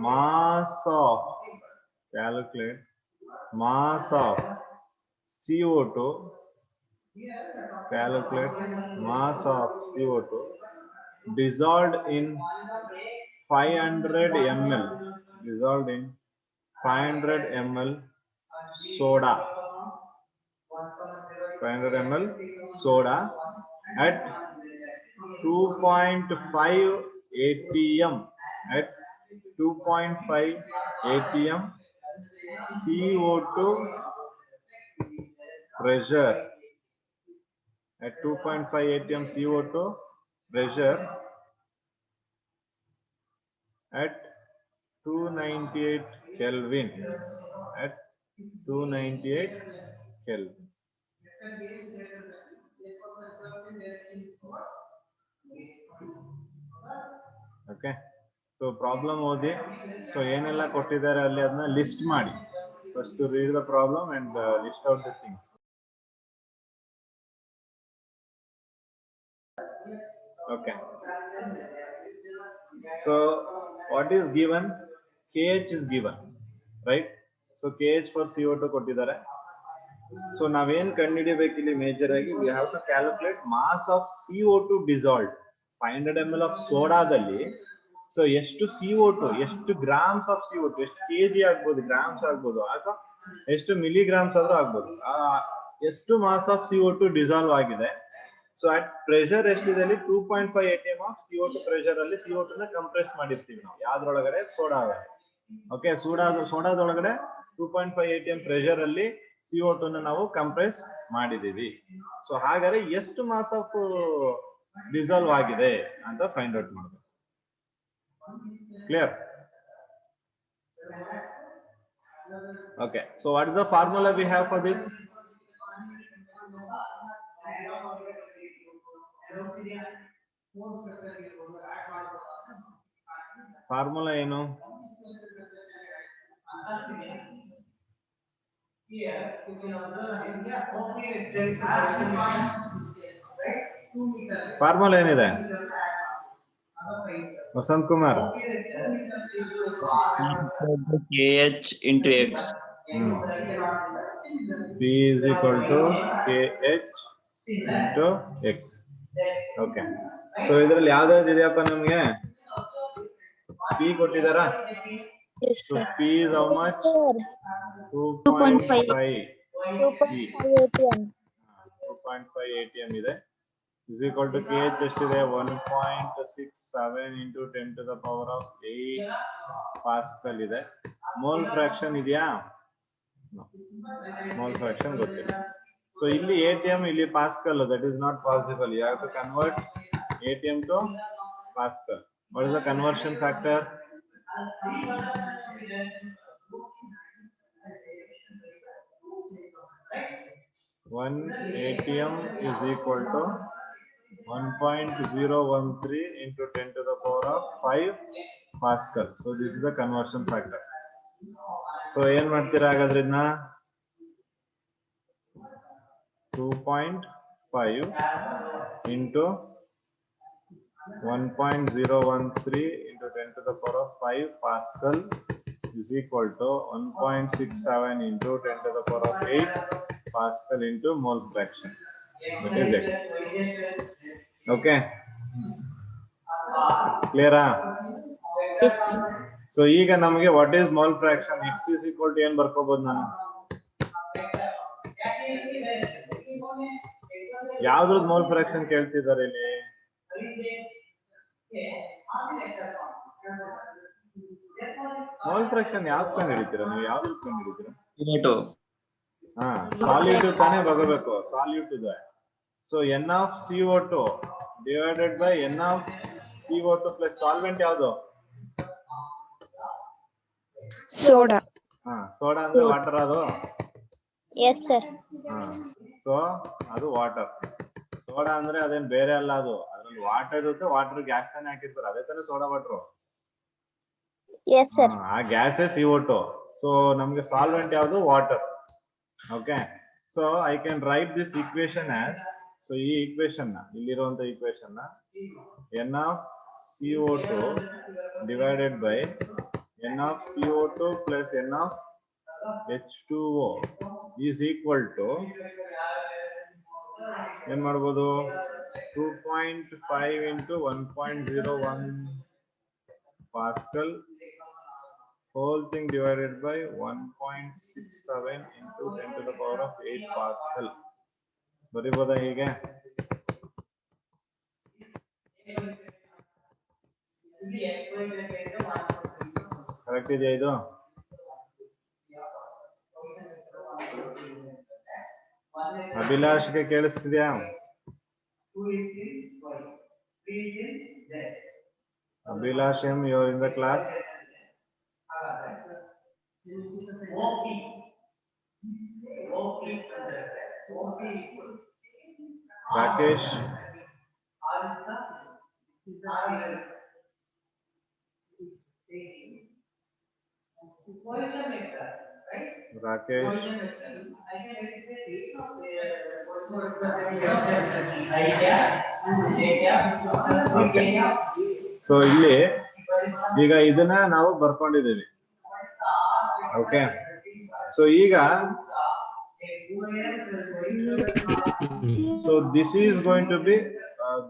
mass of CO2. Calculate mass of CO2 dissolved in 500 ml. Dissolved in 500 ml soda. 500 ml soda at 2.5 atm. At 2.5 atm CO2 pressure. At 2.5 atm CO2 pressure at 298 Kelvin. At 298 Kelvin. Okay. So problem ಓದಿ. So ಏನೆಲ್ಲ ಕೊಟ್ಟಿದ್ದಾರೆ ಅಲ್ಲಿ ಅದನ್ನ list ಮಾಡಿ. First to read the problem and list out the things. Okay. So what is given? KH is given, right? So KH for CO2 ಕೊಟ್ಟಿದ್ದಾರೆ. So ನಾವೇನ್ ಕಂಡುಹಿಡಿಯಬೇಕು ಇಲ್ಲಿ ಮೇಜರ್ ಆಗಿ, we have to calculate mass of CO2 dissolved. 500 ml of ಸೋಡಾದಲ್ಲಿ so ಎಷ್ಟು CO2, ಎಷ್ಟು grams of CO2, ಎಷ್ಟು kg ಆಗ್ಬೋದು, grams ಆಗ್ಬೋದು, ಅಥವಾ ಎಷ್ಟು ಮಿಲಿಗ್ರಾಮ್ಸ್ ಆದ್ರೂ ಆಗ್ಬೋದು, ಎಷ್ಟು ಮಾಸ್ ಆಫ್ CO2 ಡಿಸಾಲ್ವ್ ಆಗಿದೆ. ಸೊ ಅಟ್ ಪ್ರೆಷರ್ ಎಷ್ಟಿದೆ ಅಲ್ಲಿ 2.5 atm ಆಫ್ CO2 ಪ್ರೆಷರ್ ಅಲ್ಲಿ CO2 ನ ಕಂಪ್ರೆಸ್ ಮಾಡಿರ್ತೀವಿ ನಾವು ಯಾವ್ದ್ರೊಳಗಡೆ, ಸೋಡಾ. ಓಕೆ. ಸೋಡಾದೊಳಗಡೆ 2.5 atm ಪ್ರೆಷರ್ ಅಲ್ಲಿ CO2 ನ ನಾವು ಕಂಪ್ರೆಸ್ ಮಾಡಿದೀವಿ. ಸೊ ಹಾಗಾದ್ರೆ ಎಷ್ಟು ಮಾಸ್ ಆಫ್ ಡಿಸಾಲ್ವ್ ಆಗಿದೆ ಅಂತ ಫೈಂಡ್ ಔಟ್ ಮಾಡಬೇಕು. Clear? Okay, so what is the formula we have for this? Formula ಏನು? ಫಾರ್ಮುಲಾ ಏನಿದೆ Vasant Kumar? KH into X. P is equal to KH into X. Okay. So ಇದರಲ್ಲಿ ಯಾವ್ದಾವ್ದು ಇದೆಯಪ್ಪ ನಮ್ಗೆ? P ಕೊಟ್ಟಿದಾರಾ? Yes, So sir. P is how much? Sir. 2.5 ATM. 2.5 ATM ಇದೆ. Is equal to KH ಎಷ್ಟಿದೆ? 1.67 into 10 to the power of 8 Pascal ಇದೆ. Mole fraction ಇದೆಯಾ? No. Mole fraction ಗೊತ್ತಿಲ್ಲ. So ಇಲ್ಲಿ ATM, ಇಲ್ಲಿ Pascal, that is not possible. You have to convert ATM to Pascal. What is the conversion factor? One ATM is equal to 1.013 into 10 to the power of 5 Pascal. So this is the conversion factor. So ಏನ್ ಮಾಡ್ತೀರಾ ಹಾಗಾದ್ರೆ ಇದನ್ನ? 2.5 into 1.013 into 10 to the power of 5 Pascal is equal to 1.67 into 10 to the power of 8 Pascal into mole fraction. That is X. Okay. Clear? Yes, sir. So ಈಗ ನಮಗೆ what is mole fraction? X is equal to ಏನ್ ಬರ್ಕೋಬಹುದು ನಾನು? ಯಾವ್ದು mole fraction ಕೇಳ್ತಿದ್ದಾರೆ ಇಲ್ಲಿ? mole fraction ಯಾವ್ದು ಕಂಡು ಹಿಡಿತೀರಾ ನೀವು? ಯಾವ್ದು ಕಂಡು ಹಿಡಿತೀರಾ? CO2. ಹಾ, ಸಾಲ್ಯೂಟ್ ತಾನೇ ಬರಬೇಕು. ಸಾಲ್ಯೂಟ್ ಇದೆ. So n of CO2 divided by n of CO2 plus solvent ಯಾವುದು? Soda. ಹಾ, ಸೋಡಾ ಅಂದ್ರೆ ವಾಟರ್ ಅದು. Yes, sir. ಹಾ, ಸೊ ಅದು ವಾಟರ್. ಸೋಡಾ ಅಂದ್ರೆ ಅದೇನ್ ಬೇರೆ ಅಲ್ಲ, ಅದು ಅದ್ರಲ್ಲಿ ವಾಟರ್ ಇರುತ್ತೆ, ವಾಟರ್ ಗ್ಯಾಸ್ ತಾನೇ ಹಾಕಿರ್ತಾರೆ, ಅದೇ ತಾನೇ ಸೋಡಾ ವಾಟರ್. Yes, sir. ಆ ಗ್ಯಾಸೇ CO2. ಸೊ ನಮ್ಗೆ ಸಾಲ್ವೆಂಟ್ ಯಾವುದು? Water. Okay, so I can write this equation as, so ಈ ಈಕ್ವೇಶನ್ ನ, ಇಲ್ಲಿರುವಂತ ಈಕ್ವೇಶನ್ ನ n of CO2 divided by n of CO2 plus n of H2O is equal to ಏನ್ ಮಾಡ್ಬೋದು? 2.5 into 1.01 Pascal whole thing divided by 1.67 into 10 to the power of 8 Pascal. ಬರೀಬೋದಾ ಹೀಗೆ? Correct ಇದೆಯಾ ಇದು? ಅಭಿಲಾಷ್ಗೆ ಕೇಳಿಸ್ತಿದ್ಯಾ? Abhilash M, you are in the class? Rakesh, Rakesh, okay. So ಇಲ್ಲಿ ಈಗ ಇದನ್ನ ನಾವು ಬರ್ಕೊಂಡಿದ್ದೀವಿ. ಓಕೆ, ಸೊ ಈಗ so this is going to be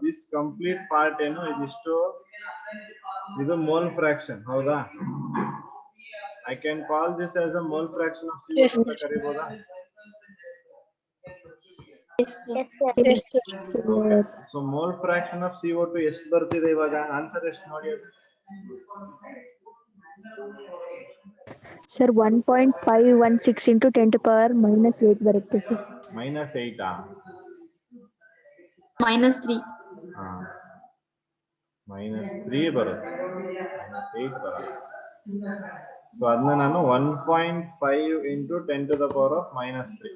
this complete part ಏನು ಇದಿಷ್ಟು, ಇದು mole fraction ಹೌದಾ? I can call this as a mole fraction of CO2 ಅಂತ ಕರೀಬೋದಾ? Yes, sir. Yes, sir. Okay. So mole fraction of CO2 ಎಷ್ಟು ಬರ್ತಿದೆ ಇವಾಗ? Answer ಎಷ್ಟು ನೋಡಿ ಅದು? Sir, 1.516 into 10 to power minus 8 ಬರುತ್ತೆ sir. minus 8 -3. ಹಾ, minus 3 ಬರುತ್ತೆ. 8 ಬರಲ್ಲ. ಸೊ ಅದನ್ನ ನಾನು 1.5 into 10 to the power of -3.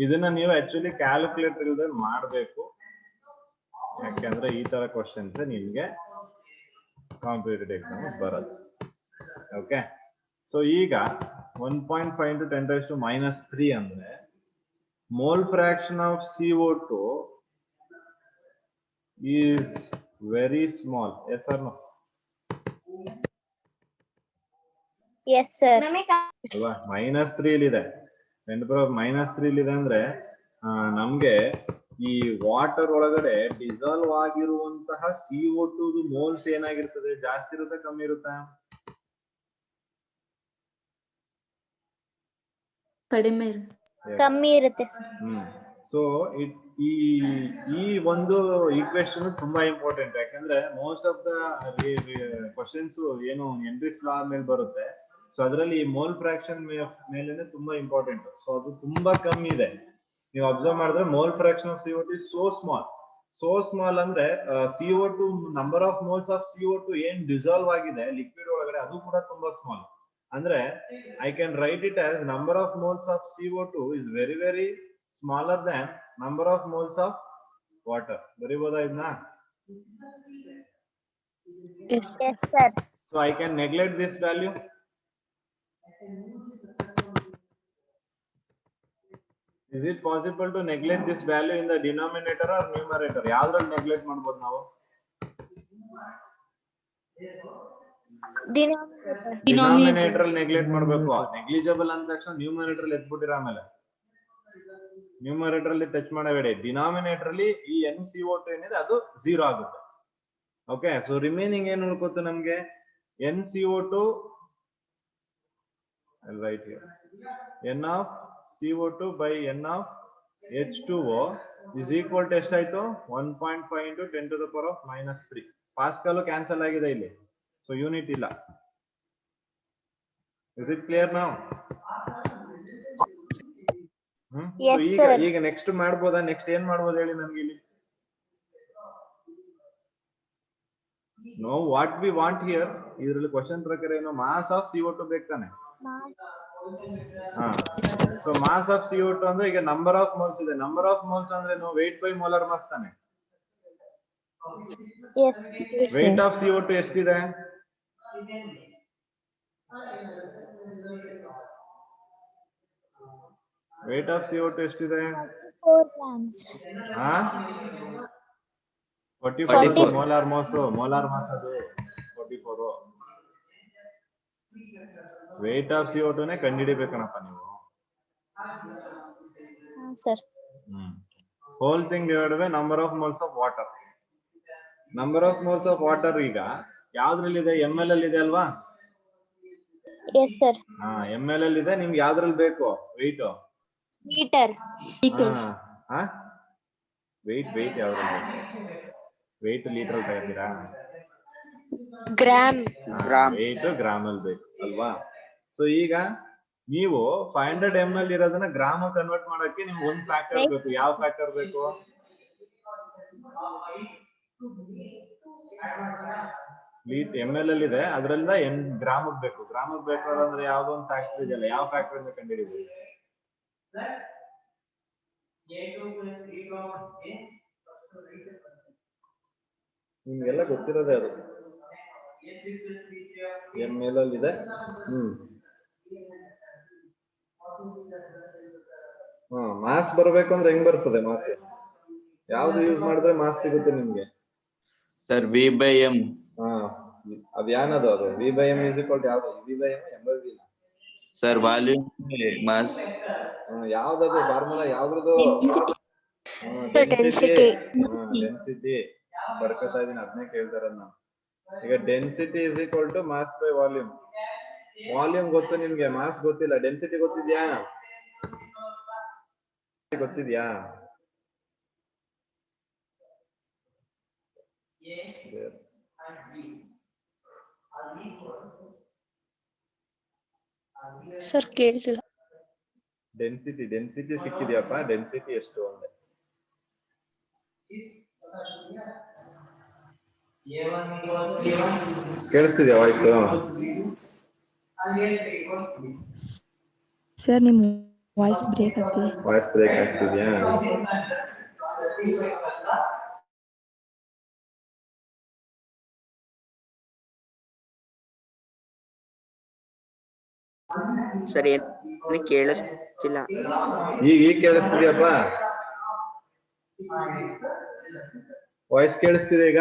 ಇದನ್ನ ನೀವು ಆಕ್ಚುಲಿ ಕ್ಯಾಲ್ಕುಲೇಟರ್ ಇಲ್ಲದೆ ಮಾಡಬೇಕು, ಯಾಕೆಂದ್ರೆ ಈ ತರ ಕ್ವಶನ್ಸ್ ನಿಮ್ಗೆ ಕಾಂಪಿಟೇಟಿವ್ ಎಕ್ಸಾಮ್ ಬರೋದು. ಓಕೆ, ಸೊ ಈಗ 1.5 into 10⁻³ ಅಂದ್ರೆ mole fraction of CO2 is very small. Yes or no? Yes, sir. ಅಲ್ವಾ? -3 ಇದೆ, 10⁻³ ಇದೆ ಅಂದ್ರೆ ನಮ್ಗೆ ಈ ವಾಟರ್ ಒಳಗಡೆ ಡಿಸಾಲ್ವ್ ಆಗಿರುವಂತಹ CO2 ಮೋಲ್ಸ್ ಏನಾಗಿರ್ತದೆ? ಜಾಸ್ತಿ ಇರುತ್ತೆ, ಕಮ್ಮಿ ಇರುತ್ತಾ? ಕಡಿಮೆ ಕಮ್ಮಿ ಇರುತ್ತೆ ಸರ್. ಸೊ ಈ ಒಂದು ಈಕ್ವೇಶನ್ ತುಂಬಾ ಇಂಪಾರ್ಟೆಂಟ್, ಯಾಕಂದ್ರೆ ಮೋಸ್ಟ್ ಆಫ್ ದ ಕ್ವಶನ್ಸ್ ಏನು ಹೆನ್ರಿಸ್ ಲಾ ಮೇಲೆ ಬರುತ್ತೆ. ಸೊ ಅದರಲ್ಲಿ ಮೋಲ್ ಫ್ರಾಕ್ಷನ್ ಮೇಲೆನೆ ತುಂಬಾ ಇಂಪಾರ್ಟೆಂಟ್. ಸೊ ಅದು ತುಂಬಾ ಕಮ್ಮಿ ಇದೆ. ನೀವು ಅಬ್ಸರ್ವ್ ಮಾಡಿದ್ರೆ mole fraction of CO2 is so small ಅಂದ್ರೆ CO2 number of moles of CO2 ಏನ್ ಡಿಸಾಲ್ವ್ ಆಗಿದೆ ಲಿಕ್ವಿಡ್ ಒಳಗಡೆ ಅದು ಕೂಡ ತುಂಬಾ ಸ್ಮಾಲ್. ಅಂದ್ರೆ I can write it as number of moles of CO2 is very very smaller than number of moles of water. ಬರಿಬೋದಾ ಇದನ್ನ? Yes, sir. So I can neglect this value. Is it possible to neglect this value in the denominator or numerator? ಯಾವ್ದ್ರಲ್ಲಿ neglect ಮಾಡ್ಬೋದು ನಾವು? Denominator ಅಲ್ಲಿ neglect ಮಾಡ್ಬೇಕು. Negligible ಅಂದ ತಕ್ಷಣ numerator ಅಲ್ಲಿ ಎತ್ಬಿಟ್ಟಿರ, ಆಮೇಲೆ ನ್ಯೂಮರೇಟರ್ ಅಲ್ಲಿ ಟಚ್ ಮಾಡಬೇಡಿ. ಡಿನಾಮಿನೇಟರ್ ಅಲ್ಲಿ ಈ NCO2 ಏನಿದೆ ಅದು 0 ಆಗುತ್ತೆ. ಓಕೆ, ಸೊ ರಿಮೈನಿಂಗ್ ಏನ್ ಉಳ್ಕೋತು ನಮ್ಗೆ? NCO2 right here, N of CO2 by N of H2O is equal to ಎಷ್ಟಾಯ್ತು? 1.5 into 10 to the power of -3. Pascal cancel ಆಗಿದೆ ಇಲ್ಲಿ, ಸೊ ಯೂನಿಟ್ ಇಲ್ಲ. Is it clear now? Yes, sir. ಈಗ next ಮಾಡ್ಬೋದಾ? Next ಏನ್ ಮಾಡ್ಬೋದು ಹೇಳಿ ನಮ್ಗೆ ಇಲ್ಲಿ? No, what we want here, ಇದರಲ್ಲಿ ಕ್ವಶನ್ ಪ್ರಕಾರ ಏನು? ಮಾಸ್ ಆಫ್ CO2 ಬೇಕು ತಾನೆ? ಸೊ ಮಾಸ್ ಆಫ್ CO2 ಅಂದ್ರೆ ಈಗ ನಂಬರ್ ಆಫ್ ಮೋಲ್ಸ್ ಇದೆ. ನಂಬರ್ ಆಫ್ ಮೋಲ್ಸ್ ಅಂದ್ರೆ weight by molar mass ತಾನೆ? Yes. weight of CO2 ಎಷ್ಟಿದೆ? weight of CO2 ಎಷ್ಟಿದೆ? 4 grams. 44 ಮೋಲಾರ್ ಮಾಸ್ ಅದು 44. weight of CO2 ನೇ ಕಂಡುಹಿಡಿಬೇಕಣಪ್ಪ ನೀವು. Sir. whole thing divided by number of moles of water. number of moles of water ಈಗ ಯಾವ್ದ್ರಲ್ಲಿ ಇದೆ? ml ಅಲ್ಲಿ ಇದೆ ಅಲ್ವಾ? Yes, sir. ml ಅಲ್ಲಿ ಇದೆ. ನಿಮ್ಗೆ ಯಾವ್ದ್ರಲ್ಲಿ ಬೇಕು weight? Liter. weight ಯಾವ್ದ್ರಲ್ಲಿ ಬೇಕು? weight ಲೀಟರ್ ತಗೊಂಡಿರಾ? Gram. weight ಗ್ರಾಮ್ ಅಲ್ಲಿ ಬೇಕು ಅಲ್ವಾ? ಸೊ ಈಗ ನೀವು 500 ml ಇರೋದನ್ನ ಗ್ರಾಮ್ ಕನ್ವರ್ಟ್ ಮಾಡಕ್ಕೆ ನಿಮ್ಗೆ ಒಂದು ಫ್ಯಾಕ್ಟರ್ ಬೇಕು. ಯಾವ ಫ್ಯಾಕ್ಟರ್ ಬೇಕು? ml ಅಲ್ಲಿ ಇದೆ, ಅದರಿಂದ ಗ್ರಾಮ್ ಬೇಕು. ಗ್ರಾಮ್ ಬೇಕಾದ್ರೆ ಯಾವ್ದೋ ಒಂದು ಫ್ಯಾಕ್ಟರ್ ಇದೆಯಲ್ಲ, ಯಾವ ಫ್ಯಾಕ್ಟರ್ ಇಂದ ಕಂಡುಹಿಡಿಬೇಕು? ನಿಮ್ಗೆಲ್ಲ ಗೊತ್ತಿರೋದೇ ಅದು. ml ಅಲ್ಲಿ ಇದೆ. ಮಾಸ್ ಬರ್ಬೇಕು ಅಂದ್ರೆ ಹೆಂಗ್ ಬರ್ತದೆ ಮಾಸ್? ಯಾವ್ದು ಯೂಸ್ ಮಾಡಿದ್ರೆ ಮಾಸ್ ಸಿಗುತ್ತೆ ನಿಮ್ಗೆ? Sir V/M. ಅದ್ ಏನದು? ಅದು V/M is equal to ಯಾವ್ದು? V/M m/v. Sir volume mass. ಯಾವ್ದದು ಫಾರ್ಮುಲಾ? ಯಾವ್ದ್ರದ್ದು? Density. ಡೆನ್ಸಿಟಿ ಬರ್ಕೋತಾ ಇದೀನಿ, ಅದನ್ನೇ ಕೇಳ್ತಾರ ನಾನು. ಈಗ density is equal to mass by volume. Volume ಗೊತ್ತು ನಿಮ್ಗೆ, ಮಾಸ್ ಗೊತ್ತಿಲ್ಲ. ಡೆನ್ಸಿಟಿ ಗೊತ್ತಿದ್ಯಾ? ಸರ್ ಕೇಳ್ತಿಲ್ಲ. ಡೆನ್ಸಿಟಿ ಸಿಕ್ಕಿದ್ಯಪ್ಪ? ಡೆನ್ಸಿಟಿ ಎಷ್ಟು ಅಂದೆ? ಕೇಳಿಸ್ತಿದ್ಯಾ ವಾಯ್ಸ್? ಸರ್ ನಿಮ್ ವಾಯ್ಸ್ ಬ್ರೇಕ್ ಆಗ್ತಿದೆ. ವಾಯ್ಸ್ ಬ್ರೇಕ್ ಆಗ್ತಿದ್ಯಾ? ಸರ್ ಏನು ಕೇಳಿಸ್ತಿಲ್ಲ. ಈಗ ಕೇಳಿಸ್ತಿದ್ಯಪ್ಪ? ವಾಯ್ಸ್ ಕೇಳಿಸ್ತಿದೆ ಈಗ?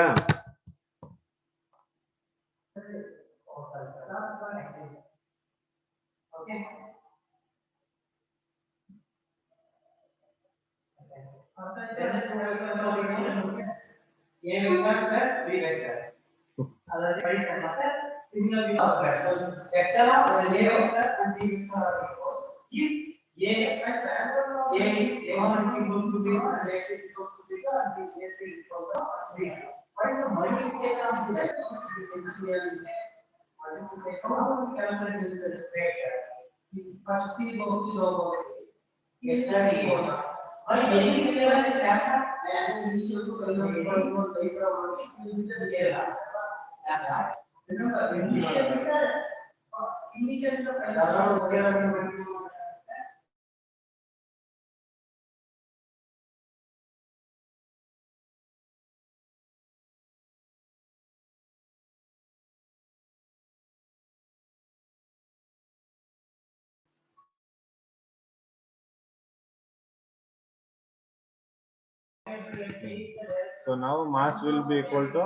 So now mass will be equal to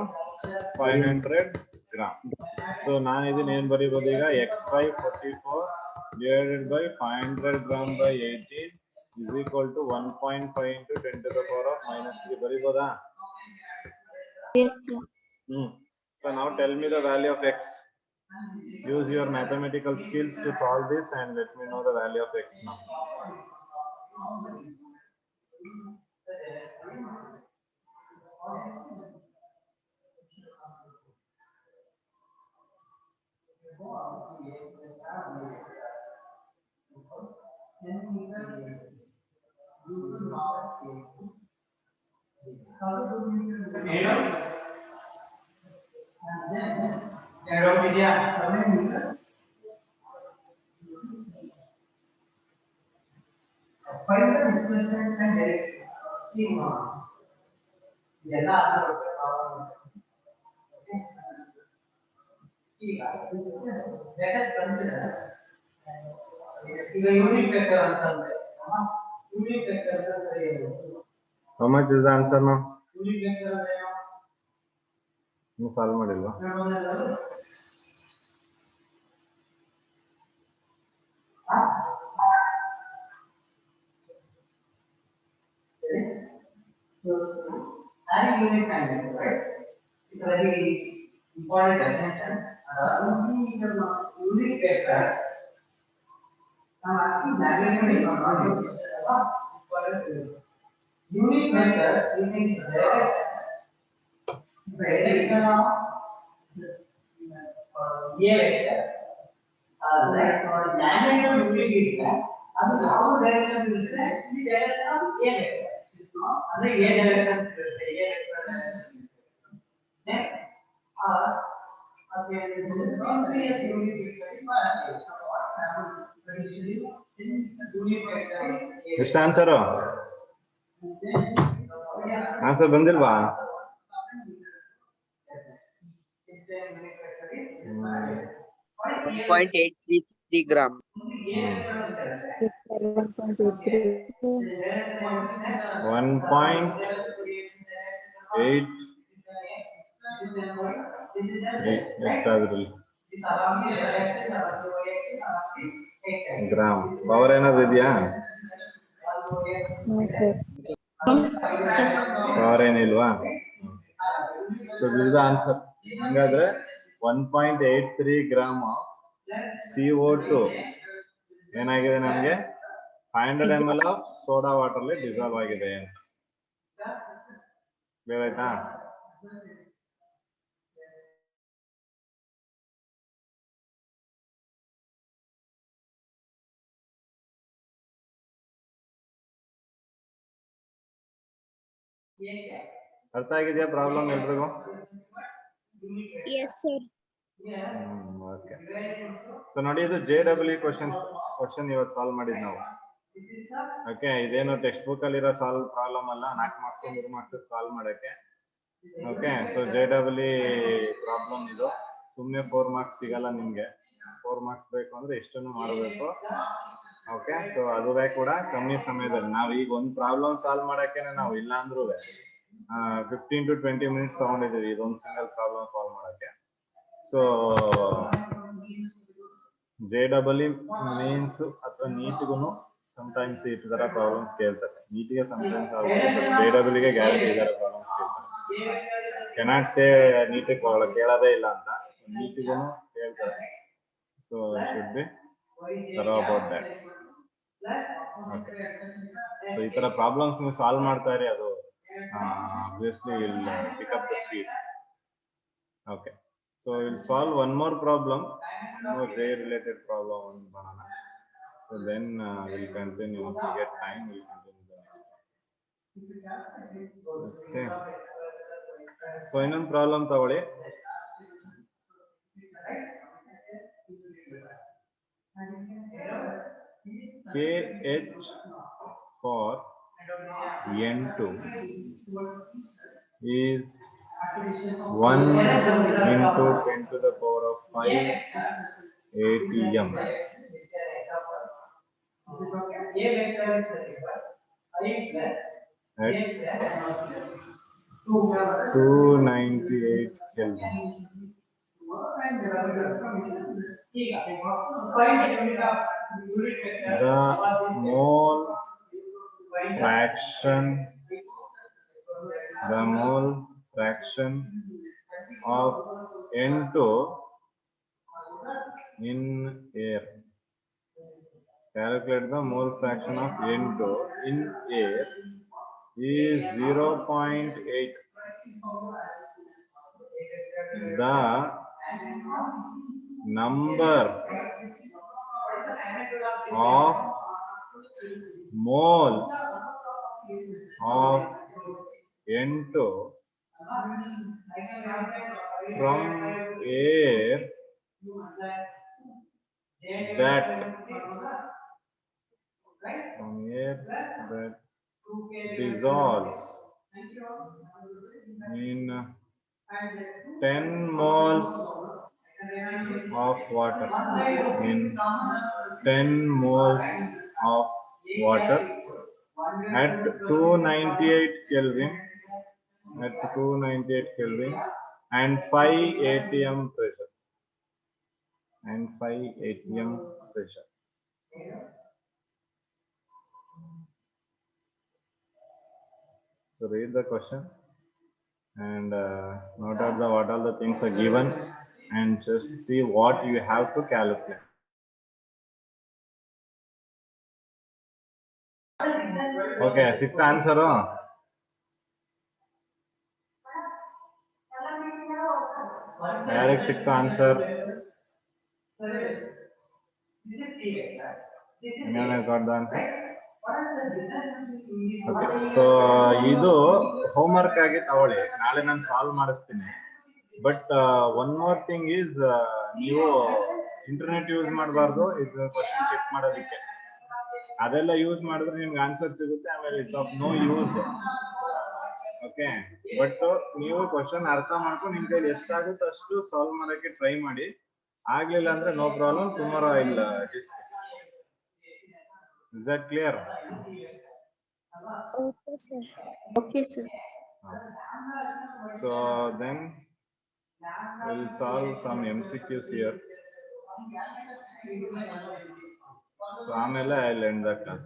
500 gram. So ನಾನು ಇದನ್ನ ಏನ್ ಬರೀಬಹುದು ಈಗ? x by 44 divided by 500 gram by 18 is equal to 1.5 into 10 to the power of -3 ಬರೀಬಹುದಾ? Yes, sir. So now tell me the value of x. Use your mathematical skills to solve this and let me know the value of x now. How much is the answer now? ನೀವು solve ಮಾಡಿಲ್ವಾ? ಎಷ್ಟು answer? Answer ಬಂದಿಲ್ವಾ? 1.833 gram. 1.8 ಎಷ್ಟಾದ್ರಲ್ಲಿ gram power ಏನಾದ್ರು ಇದೆಯಾ? Power ಏನಿಲ್ವಾ? So this is the answer. ಹಂಗಾದ್ರೆ 1.83 gram CO2 ಏನಾಗಿದೆ ನಮ್ಗೆ 500 ml ಆಫ್ ಸೋಡಾ ವಾಟರ್ ಅಲ್ಲಿ ಡಿಸಾಲ್ವ್ ಆಗಿದೆ ಅಂತ ಆಯ್ತಾ? ಅರ್ಥ ಆಗಿದೆಯಾ ಪ್ರಾಬ್ಲಮ್ ಎಲ್ರಿಗೂ? Yes, sir. ಓಕೆ. ಸೊ ನೋಡಿ ಇದು JEE ಕ್ವಶನ್ ಇವತ್ತು ಸಾಲ್ವ್ ಮಾಡಿದ್ ನಾವು. ಓಕೆ, ಇದೇನು ಟೆಕ್ಸ್ಟ್ ಬುಕ್ ಅಲ್ಲಿರೋ ಪ್ರಾಬ್ಲಮ್ ಅಲ್ಲ, 4 ಮಾರ್ಕ್ಸ್ 3 ಮಾರ್ಕ್ಸ್ ಸಾಲ್ವ್ ಮಾಡಕ್ಕೆ. ಓಕೆ, ಸೊ JEE ಪ್ರಾಬ್ಲಮ್ ಇದು. ಸುಮ್ಮನೆ 4 ಮಾರ್ಕ್ಸ್ ಸಿಗಲ್ಲ ನಿಮ್ಗೆ. 4 ಮಾರ್ಕ್ಸ್ ಬೇಕು ಅಂದ್ರೆ ಇಷ್ಟನ್ನು ಮಾಡಬೇಕು. ಓಕೆ, ಸೊ ಅದುವೇ ಕೂಡ ಕಮ್ಮಿ ಸಮಯದಲ್ಲಿ. ನಾವು ಈಗ ಒಂದು ಪ್ರಾಬ್ಲಮ್ ಸಾಲ್ವ್ ಮಾಡಕ್ಕೇನೆ ನಾವು ಇಲ್ಲ ಅಂದ್ರೂ 15 to 20 ಮಿನಿಟ್ಸ್ ತಗೊಂಡಿದ್ದೀವಿ ಇದೊಂದು ಸಿಂಗಲ್ ಪ್ರಾಬ್ಲಮ್ ಸಾಲ್ವ್ ಮಾಡಕ್ಕೆ. ಸೊ JEE ಮೀನ್ಸ್ ಅಥವಾ ನೀಟ್ಗೂ ಸಮಟೈಮ್ಸ್ ಈ ತರ ಪ್ರಾಬ್ಲಮ್ಸ್ ಕೇಳ್ತಾರೆ. ನೀಟಿಗೆ ಸಮಟೈಮ್ಸ್ JEE ಗ್ಯಾರಂಟಿ ಇದರ ಪ್ರಾಬ್ಲಮ್ಸ್ ಕೇಳ್ತಾರೆ. ಕೆನಾಟ್ ಸೇ ನೀಟಿಗೆ ಕೇಳೋದೇ ಇಲ್ಲ ಅಂತ, ನೀಟಿಗೂ ಕೇಳ್ತಾರೆ. So should be thorough about that. Okay, so ಈ ತರ ಪ್ರಾಬ್ಲಮ್ಸ್ ನೀವು ಸಾಲ್ವ್ ಮಾಡ್ತಾ ಇರಿ, ಅದು obviously will pick up the speed. Okay, so we'll solve one more problem, more JEE related problem on banana. So then we'll continue. If we get time, we'll continue the next. Okay, so ಇನ್ನೊಂದು problem ತಗೊಳ್ಳಿ. KH for N2 is 1 into 10 to the power of 5 ATM. At 298 Kelvin. The mole fraction of N2 in air. Calculate the mole fraction of N2 in air is 0.8. The number of moles of N2 from air that dissolves in 10 moles of water, in 10 moles of water at 298 Kelvin, and 5 atm pressure, So read the question and note out what all the things are given and just see what you have to calculate. Okay, sixth answer. Direct sixth answer. Anyone has got the answer? Okay, so ಇದು homework ಆಗಿ ತಗೊಳ್ಳಿ, ನಾಳೆ ನಾನು solve ಮಾಡಿಸ್ತೀನಿ. But one more thing is, ನೀವು internet use ಮಾಡಬಾರ್ದು ಇದು question check ಮಾಡೋದಕ್ಕೆ. ಅದೆಲ್ಲ ಯೂಸ್ ಮಾಡಿದ್ರೆ ನಿಮ್ಗೆ ಆನ್ಸರ್ ಸಿಗುತ್ತೆ, ಆಮೇಲೆ it's of no use. Okay, but ನೀವು ಕ್ವಶನ್ ಅರ್ಥ ಮಾಡ್ಕೊಂಡು ನಿಮ್ ಕೈಲಿ ಎಷ್ಟಾಗುತ್ತೆ ಅಷ್ಟು ಸಾಲ್ವ್ ಮಾಡಕ್ಕೆ ಟ್ರೈ ಮಾಡಿ. ಆಗ್ಲಿಲ್ಲ ಅಂದ್ರೆ no problem, tomorrow I will discuss. Is that clear? Okay, sir. Okay, sir. So then we'll solve some MCQs here. So ಆಮೇಲೆ I'll end the class.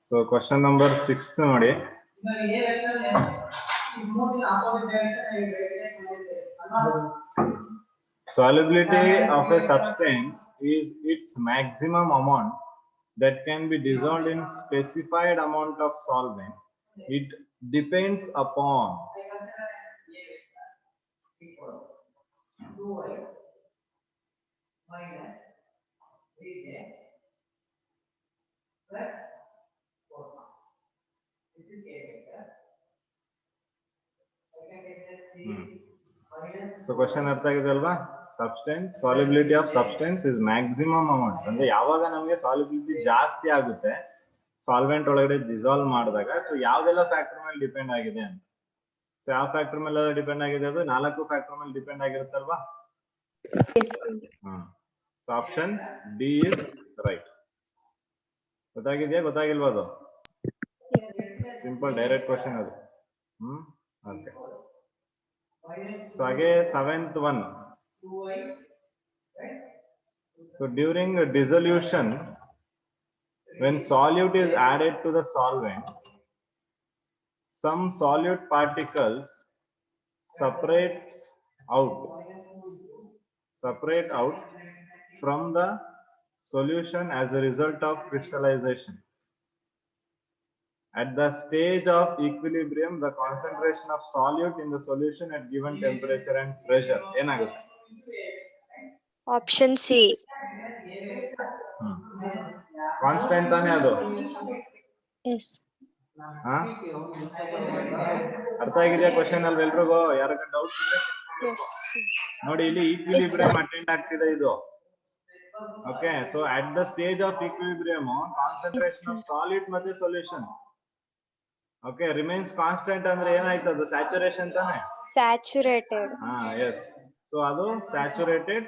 So question number 6 ನೋಡಿ. Solubility of a substance is its maximum amount that can be dissolved in specified amount of solvent. It depends upon So question ಅರ್ಥ ಆಗಿದೆ ಅಲ್ವಾ? Substance solubility of substance is maximum amount. ಅಂದ್ರೆ ಯಾವಾಗ ನಮಗೆ solubility ಜಾಸ್ತಿ ಆಗುತ್ತೆ solvent ಒಳಗಡೆ dissolve ಮಾಡಿದಾಗ, ಸೊ ಯಾವ್ದೆಲ್ಲ ಫ್ಯಾಕ್ಟರ್ ಮೇಲೆ ಡಿಪೆಂಡ್ ಆಗಿದೆ ಅಂತ. ಸೊ ಯಾವ ಫ್ಯಾಕ್ಟರ್ ಮೇಲೆ ಡಿಪೆಂಡ್ ಆಗಿದೆ? ಅದು 4 ಫ್ಯಾಕ್ಟರ್ ಮೇಲೆ ಡಿಪೆಂಡ್ ಆಗಿರುತ್ತಲ್ವಾ? Yes, sir. So option D is right. ಗೊತ್ತಾಗಿದ್ಯಾ ಗೊತ್ತಾಗಿಲ್ವಾ? ಅದು ಸಿಂಪಲ್ ಡೈರೆಕ್ಟ್ ಕ್ವಶನ್ ಅದು. Okay. So again, 7th one. So during dissolution, when solute is added to the solvent, some solute particles separate out from the solution as a result of crystallization. At the stage of equilibrium, the concentration of solute in the solution at given temperature and pressure ಏನಾಗುತ್ತೆ? Option C. Constant ತಾನೇ ಅದು? Yes. ಹಾ, ಅರ್ಥ ಆಗಿದೆಯಾ question ಅಲ್ಲಿ ಎಲ್ರಿಗೂ? ಯಾರಿಗೆ doubt ಇದೆ? ನೋಡಿ, ಇಲ್ಲಿ ಈಕ್ವಿಲಿಬ್ರಿಯಂ ಅಟೆಂಡ್ ಆಗ್ತಿದೆ ಇದು. Okay, so at the stage of equilibrium concentration of solid ಮತ್ತೆ ಸೊಲ್ಯೂಷನ್ ಓಕೆ ರಿಮೈನ್ಸ್ ಕಾನ್ಸ್ಟೆಂಟ್ ಅಂದ್ರೆ ಏನಾಯ್ತು? ಅದು ಸ್ಯಾಚುರೇಷನ್ ತಾನೆ? ಸ್ಯಾಚುರೇಟೆಡ್. ಹಾ, ಎಸ್. ಸೊ ಅದು ಸ್ಯಾಚುರೇಟೆಡ್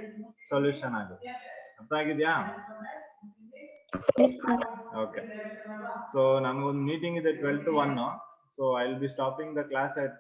ಸೊಲ್ಯೂಷನ್ ಆಗುತ್ತೆ. ಅರ್ಥ ಆಗಿದ್ಯಾ? Yes, sir. Okay. So ನಮಗೊಂದು ಮೀಟಿಂಗ್ ಇದೆ 12 to 1. So I will be stopping the class at